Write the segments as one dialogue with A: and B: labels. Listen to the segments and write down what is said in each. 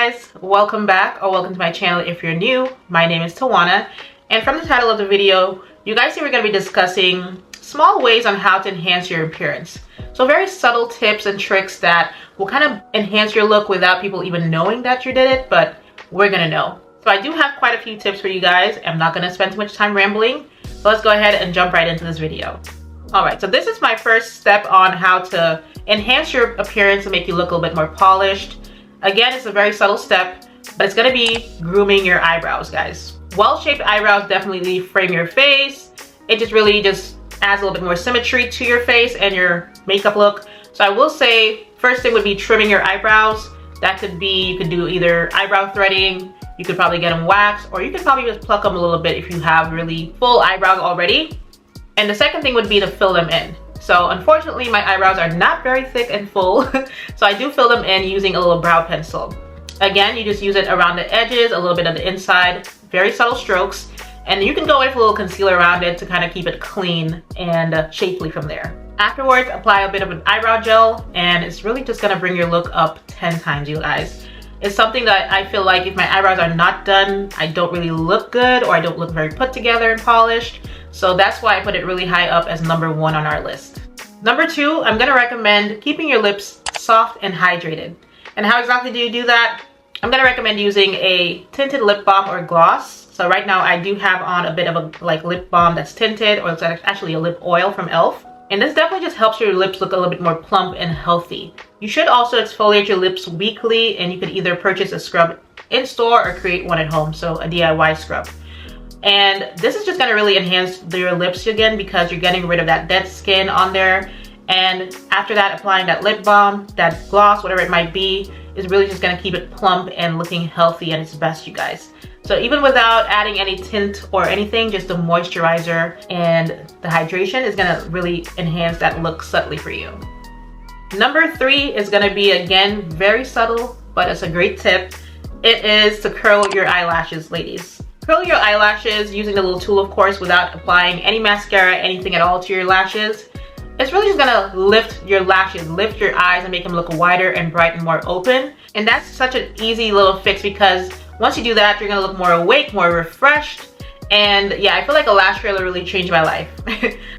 A: guys, welcome back or welcome to my channel if you're new. My name is Tawana, and from the title of the video, you guys see we're going to be discussing small ways on how to enhance your appearance. So very subtle tips and tricks that will kind of enhance your look without people even knowing that you did it, but we're going to know. So I do have quite a few tips for you guys. I'm not going to spend too much time rambling, so let's go ahead and jump right into this video. Alright, so this is my first step on how to enhance your appearance and make you look a little bit more polished. Again, it's a very subtle step, but it's going to be grooming your eyebrows, guys. Well-shaped eyebrows definitely frame your face. It just really just adds a little bit more symmetry to your face and your makeup look. So I will say, first thing would be trimming your eyebrows. That could be, you could do either eyebrow threading, you could probably get them waxed, or you could probably just pluck them a little bit if you have really full eyebrows already. And the second thing would be to fill them in. So unfortunately, my eyebrows are not very thick and full, so I do fill them in using a little brow pencil. Again, you just use it around the edges, a little bit of the inside, very subtle strokes, and you can go in with a little concealer around it to kind of keep it clean and shapely from there. Afterwards, apply a bit of an eyebrow gel, and it's really just gonna bring your look up 10 times, you guys. It's something that I feel like if my eyebrows are not done, I don't really look good, or I don't look very put together and polished. So that's why I put it really high up as number 1 on our list. Number 2, I'm gonna recommend keeping your lips soft and hydrated. And how exactly do you do that? I'm gonna recommend using a tinted lip balm or gloss. So right now I do have on a bit of a lip balm that's tinted, or it's actually a lip oil from e.l.f. And this definitely just helps your lips look a little bit more plump and healthy. You should also exfoliate your lips weekly, and you could either purchase a scrub in store or create one at home, so a DIY scrub. And this is just going to really enhance your lips again because you're getting rid of that dead skin on there. And after that, applying that lip balm, that gloss, whatever it might be, is really just going to keep it plump and looking healthy at its best, you guys. So even without adding any tint or anything, just the moisturizer and the hydration is going to really enhance that look subtly for you. Number 3 is going to be, again, very subtle, but it's a great tip. It is to curl your eyelashes, ladies. Curl your eyelashes using the little tool, of course, without applying any mascara, anything at all to your lashes. It's really just gonna lift your lashes, lift your eyes, and make them look wider and bright and more open. And that's such an easy little fix because once you do that, you're gonna look more awake, more refreshed. And yeah, I feel like a lash curler really changed my life.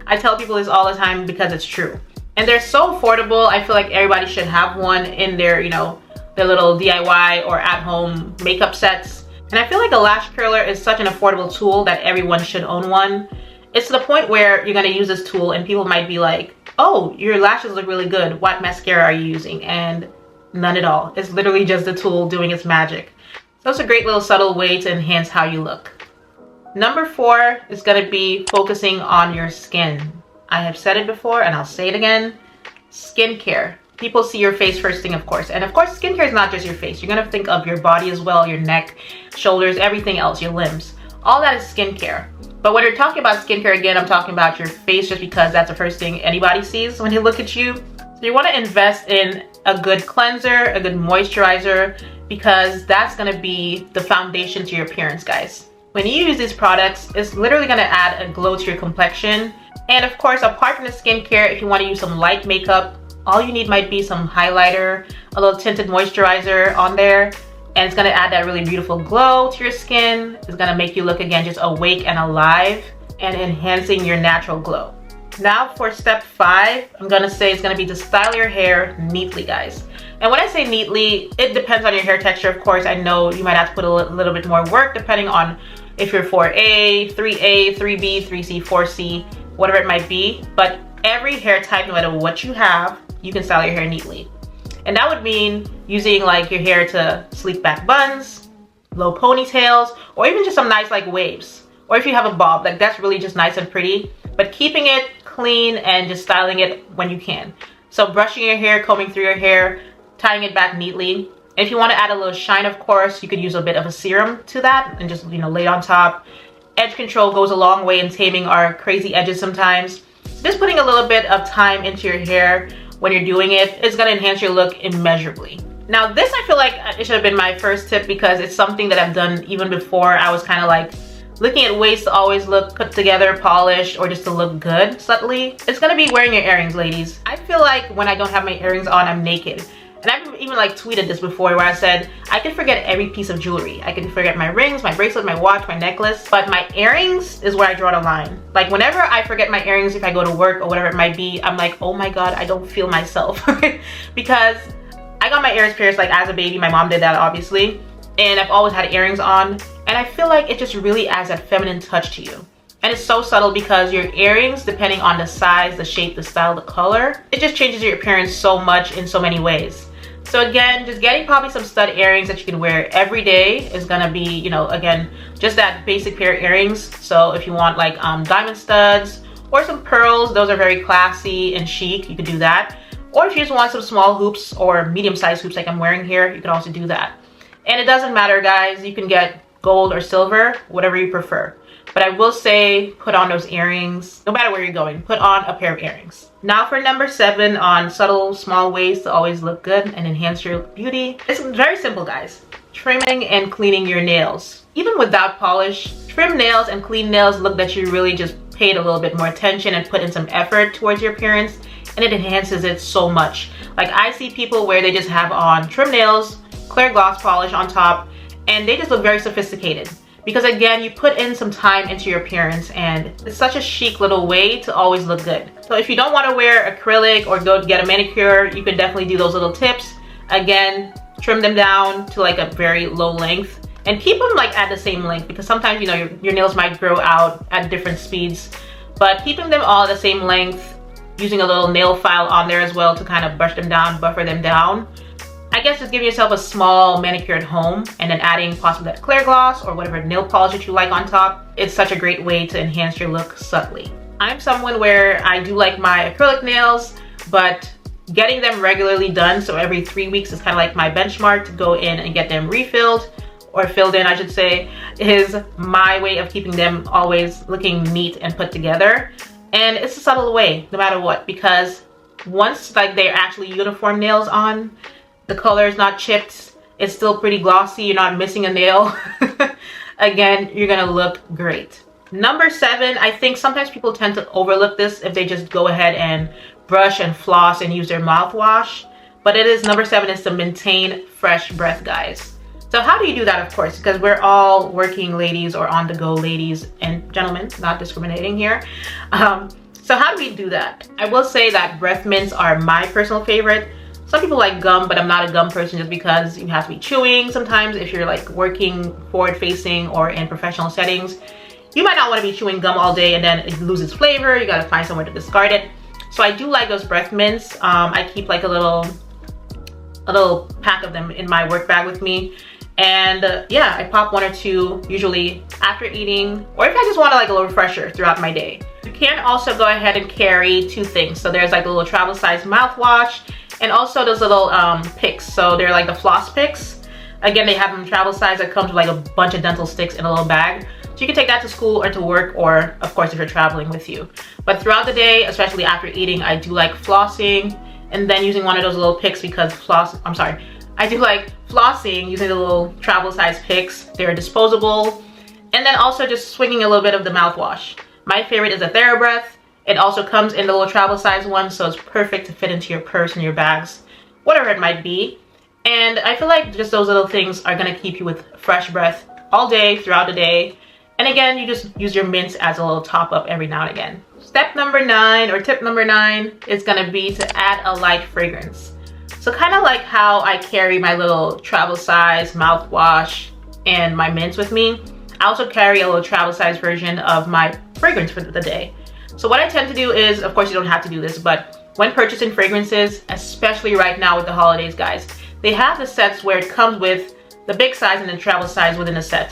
A: I tell people this all the time because it's true. And they're so affordable. I feel like everybody should have one in their, their little DIY or at-home makeup sets. And I feel like a lash curler is such an affordable tool that everyone should own one. It's to the point where you're gonna use this tool and people might be like, oh, your lashes look really good. What mascara are you using? And none at all. It's literally just the tool doing its magic. So it's a great little subtle way to enhance how you look. Number 4 is gonna be focusing on your skin. I have said it before and I'll say it again. Skincare. People see your face first thing, of course. And of course, skincare is not just your face. You're gonna think of your body as well, your neck, shoulders, everything else, your limbs. All that is skincare. But when you're talking about skincare, again, I'm talking about your face just because that's the first thing anybody sees when they look at you. So you wanna invest in a good cleanser, a good moisturizer, because that's gonna be the foundation to your appearance, guys. When you use these products, it's literally gonna add a glow to your complexion. And of course, apart from the skincare, if you wanna use some light makeup, all you need might be some highlighter, a little tinted moisturizer on there, and it's gonna add that really beautiful glow to your skin. It's gonna make you look, again, just awake and alive and enhancing your natural glow. Now for step 5, I'm gonna say it's gonna be to style your hair neatly, guys. And when I say neatly, it depends on your hair texture, of course. I know you might have to put a little bit more work depending on if you're 4A, 3A, 3B, 3C, 4C, whatever it might be. But every hair type, no matter what you have, you can style your hair neatly. And that would mean using like your hair to sleek back buns, low ponytails, or even just some nice like waves. Or if you have a bob, like that's really just nice and pretty, but keeping it clean and just styling it when you can. So brushing your hair, combing through your hair, tying it back neatly. And if you want to add a little shine, of course, you could use a bit of a serum to that and just, lay it on top. Edge control goes a long way in taming our crazy edges sometimes. Just putting a little bit of time into your hair when you're doing it is going to enhance your look immeasurably. Now this, I feel like it should have been my first tip because it's something that I've done even before. I was kind of like looking at ways to always look put together, polished, or just to look good subtly. It's going to be wearing your earrings, ladies. I feel like when I don't have my earrings on, I'm naked. And I've even like tweeted this before where I said I can forget every piece of jewelry. I can forget my rings, my bracelet, my watch, my necklace, but my earrings is where I draw the line. Like whenever I forget my earrings, if I go to work or whatever it might be, I'm like, oh my god, I don't feel myself. Because I got my ears pierced like as a baby. My mom did that obviously, and I've always had earrings on, and I feel like it just really adds that feminine touch to you. And it's so subtle because your earrings, depending on the size, the shape, the style, the color, it just changes your appearance so much in so many ways. So again, just getting probably some stud earrings that you can wear every day is gonna be, you know, again, just that basic pair of earrings. So if you want like diamond studs or some pearls, those are very classy and chic, you could do that. Or if you just want some small hoops or medium-sized hoops like I'm wearing here, you can also do that. And it doesn't matter, guys, you can get gold or silver, whatever you prefer. But I will say, put on those earrings, no matter where you're going, put on a pair of earrings. Now for number 7 on subtle, small ways to always look good and enhance your beauty. It's very simple, guys. Trimming and cleaning your nails. Even without polish, trim nails and clean nails look that you really just paid a little bit more attention and put in some effort towards your appearance, and it enhances it so much. Like I see people where they just have on trim nails, clear gloss polish on top, and they just look very sophisticated. Because again, you put in some time into your appearance, and it's such a chic little way to always look good. So if you don't want to wear acrylic or go to get a manicure, you can definitely do those little tips. Again, trim them down to like a very low length and keep them like at the same length, because sometimes, you know, your nails might grow out at different speeds, but keeping them all at the same length, using a little nail file on there as well to kind of brush them down, buffer them down. I guess just give yourself a small manicure at home and then adding possibly that clear gloss or whatever nail polish that you like on top. It's such a great way to enhance your look subtly. I'm someone where I do like my acrylic nails, but getting them regularly done, so every 3 weeks is kind of like my benchmark to go in and get them refilled, or filled in I should say, is my way of keeping them always looking neat and put together. And it's a subtle way, no matter what, because once like they're actually uniform nails on, the color is not chipped, it's still pretty glossy, you're not missing a nail. Again, you're gonna look great. Number 7, I think sometimes people tend to overlook this if they just go ahead and brush and floss and use their mouthwash. But it is, number 7 is to maintain fresh breath, guys. So how do you do that? Of course, because we're all working ladies or on-the-go ladies and gentlemen, not discriminating here. So how do we do that? I will say that breath mints are my personal favorite. Some people like gum, but I'm not a gum person just because you have to be chewing sometimes if you're like working forward facing or in professional settings. You might not want to be chewing gum all day and then it loses flavor. You got to find somewhere to discard it. So I do like those breath mints. I keep like a little pack of them in my work bag with me. And yeah, I pop 1 or 2 usually after eating, or if I just want like a little refresher throughout my day. You can also go ahead and carry 2 things. So there's like a little travel size mouthwash, and also those little picks. So they're like the floss picks. Again, they have them travel size that comes with like a bunch of dental sticks in a little bag. So you can take that to school or to work, or of course if you're traveling with you. But throughout the day, especially after eating, I do like flossing and then using one of those little picks because I do like flossing using the little travel size picks. They're disposable. And then also just swinging a little bit of the mouthwash. My favorite is a TheraBreath. It also comes in the little travel size one, so it's perfect to fit into your purse and your bags, whatever it might be. And I feel like just those little things are gonna keep you with fresh breath all day, throughout the day. And again, you just use your mints as a little top up every now and again. Step number 9, or tip number 9, is gonna be to add a light fragrance. So kind of like how I carry my little travel size mouthwash and my mints with me, I also carry a little travel size version of my fragrance for the day. So what I tend to do is, of course you don't have to do this, but when purchasing fragrances, especially right now with the holidays, guys, they have the sets where it comes with the big size and the travel size within a set.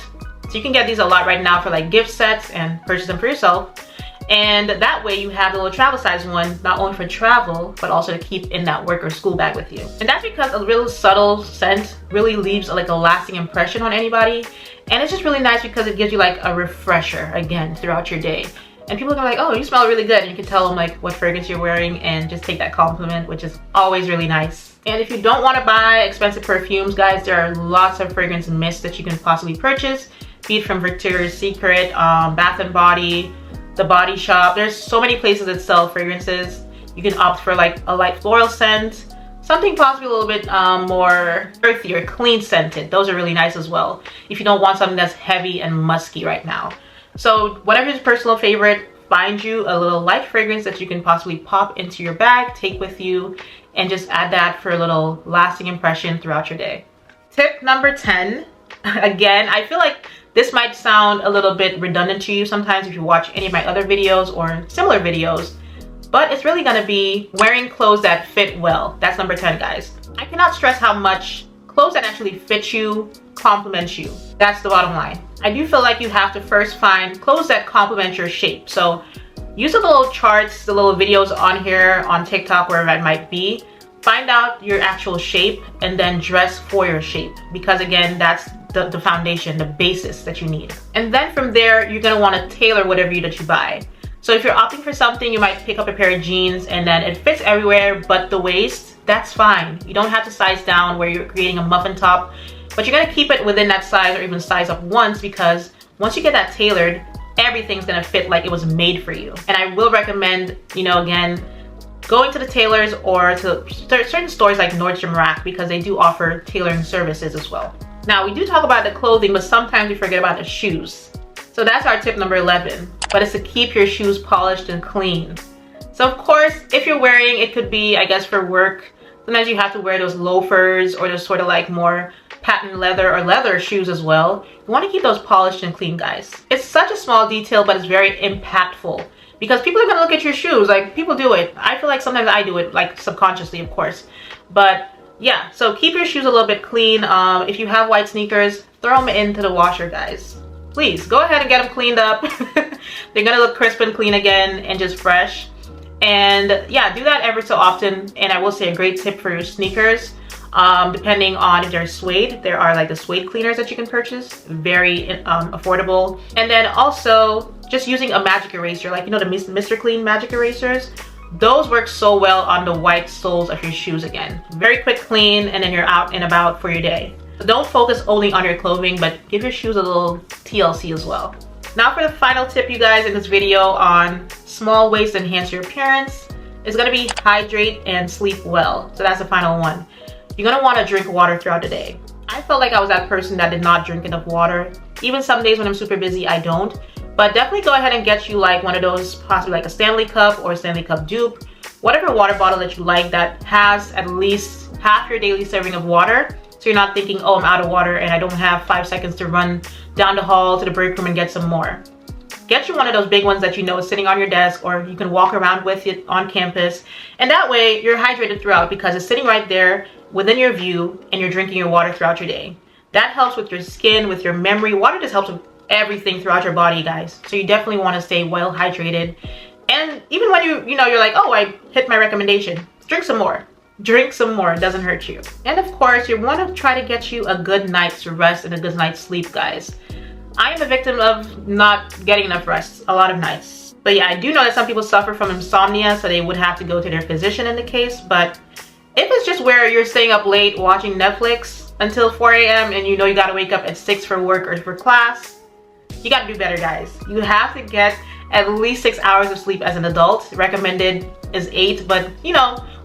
A: So you can get these a lot right now for like gift sets and purchase them for yourself. And that way you have the little travel size one, not only for travel, but also to keep in that work or school bag with you. And that's because a real subtle scent really leaves like a lasting impression on anybody. And it's just really nice because it gives you like a refresher again throughout your day. And people are like, oh, you smell really good. And you can tell them like what fragrance you're wearing and just take that compliment, which is always really nice. And if you don't want to buy expensive perfumes, guys, there are lots of fragrance mists that you can possibly purchase, be it from Victoria's Secret, Bath & Body, The Body Shop. There's so many places that sell fragrances. You can opt for like a light floral scent, something possibly a little bit more earthy or clean scented. Those are really nice as well if you don't want something that's heavy and musky right now. So whatever your personal favorite, find you a little light fragrance that you can possibly pop into your bag, take with you, and just add that for a little lasting impression throughout your day. Tip number 10. Again, I feel like this might sound a little bit redundant to you sometimes if you watch any of my other videos or similar videos, but it's really gonna be wearing clothes that fit well. That's number 10, guys. I cannot stress how much clothes that actually fit you complement you. That's the bottom line. I do feel like you have to first find clothes that complement your shape. So use the little charts, the little videos on here, on TikTok, wherever it might be. Find out your actual shape and then dress for your shape, because again, that's the foundation, the basis that you need. And then from there, you're gonna wanna tailor whatever that you buy. So if you're opting for something, you might pick up a pair of jeans and then it fits everywhere but the waist. That's fine. You don't have to size down where you're creating a muffin top, but you're gonna keep it within that size or even size up once, because once you get that tailored, everything's gonna fit like it was made for you. And I will recommend, again, going to the tailors or to certain stores like Nordstrom Rack, because they do offer tailoring services as well. Now, we do talk about the clothing, but sometimes we forget about the shoes. So that's our tip number 11, but it's to keep your shoes polished and clean. So of course, if you're wearing, it could be, I guess, for work, sometimes you have to wear those loafers or those sort of like more patent leather or leather shoes as well. You want to keep those polished and clean, guys. It's such a small detail, but it's very impactful, because people are going to look at your shoes. Like, people do it. I feel like sometimes I do it, like subconsciously, of course. But yeah, so keep your shoes a little bit clean. If you have white sneakers, throw them into the washer, guys. Please go ahead and get them cleaned up. They're gonna look crisp and clean again and just fresh. And yeah, do that every so often. And I will say a great tip for your sneakers, depending on if they're suede, there are like the suede cleaners that you can purchase, very affordable. And then also just using a magic eraser, like the Mr. Clean magic erasers. Those work so well on the white soles of your shoes again. Very quick clean, and then you're out and about for your day. So don't focus only on your clothing, but give your shoes a little TLC as well. Now for the final tip, you guys, in this video on small ways to enhance your appearance, is gonna be hydrate and sleep well. So that's the final one. You're gonna wanna drink water throughout the day. I felt like I was that person that did not drink enough water. Even some days when I'm super busy, I don't. But definitely go ahead and get you like one of those, possibly like a Stanley Cup or a Stanley Cup dupe, whatever water bottle that you like that has at least half your daily serving of water. So you're not thinking, oh, I'm out of water and I don't have 5 seconds to run down the hall to the break room and get some more. Get you one of those big ones that you know is sitting on your desk, or you can walk around with it on campus. And that way you're hydrated throughout, because it's sitting right there within your view and you're drinking your water throughout your day. That helps with your skin, with your memory. Water just helps with everything throughout your body, guys. So you definitely want to stay well hydrated. And even when you're like, oh, I hit my recommendation, drink some more. Drink some more. It doesn't hurt you. And of course, you want to try to get you a good night's rest and a good night's sleep, guys. I am a victim of not getting enough rest a lot of nights. But yeah, I do know that some people suffer from insomnia, so they would have to go to their physician in the case. But if it's just where you're staying up late watching Netflix until 4 a.m. and you know you got to wake up at 6 for work or for class, you got to do better, guys. You have to get at least 6 hours of sleep as an adult. Recommended is 8, but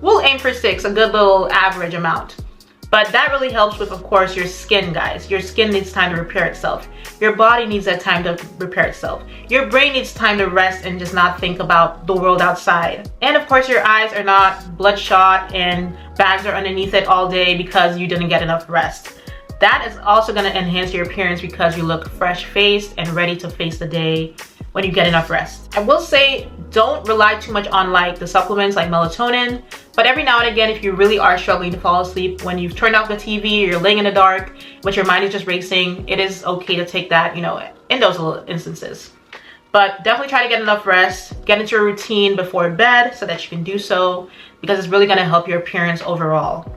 A: we'll aim for 6, a good little average amount. But that really helps with, of course, your skin, guys. Your skin needs time to repair itself. Your body needs that time to repair itself. Your brain needs time to rest and just not think about the world outside. And of course, your eyes are not bloodshot and bags are underneath it all day because you didn't get enough rest. That is also going to enhance your appearance because you look fresh-faced and ready to face the day when you get enough rest. I will say, don't rely too much on like the supplements like melatonin, but every now and again, if you really are struggling to fall asleep, when you've turned off the TV, you're laying in the dark, but your mind is just racing, it is okay to take that, in those little instances. But definitely try to get enough rest, get into a routine before bed so that you can do so, because it's really gonna help your appearance overall.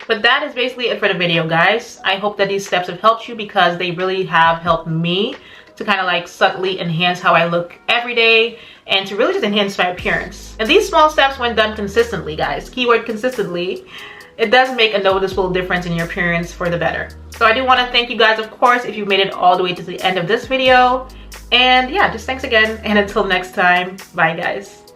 A: But that is basically it for the video, guys. I hope that these steps have helped you, because they really have helped me to kind of like subtly enhance how I look every day and to really just enhance my appearance. And these small steps, when done consistently, guys, keyword consistently, it does make a noticeable difference in your appearance for the better. So I do want to thank you guys, of course, if you've made it all the way to the end of this video. And yeah, just thanks again, and until next time, bye guys.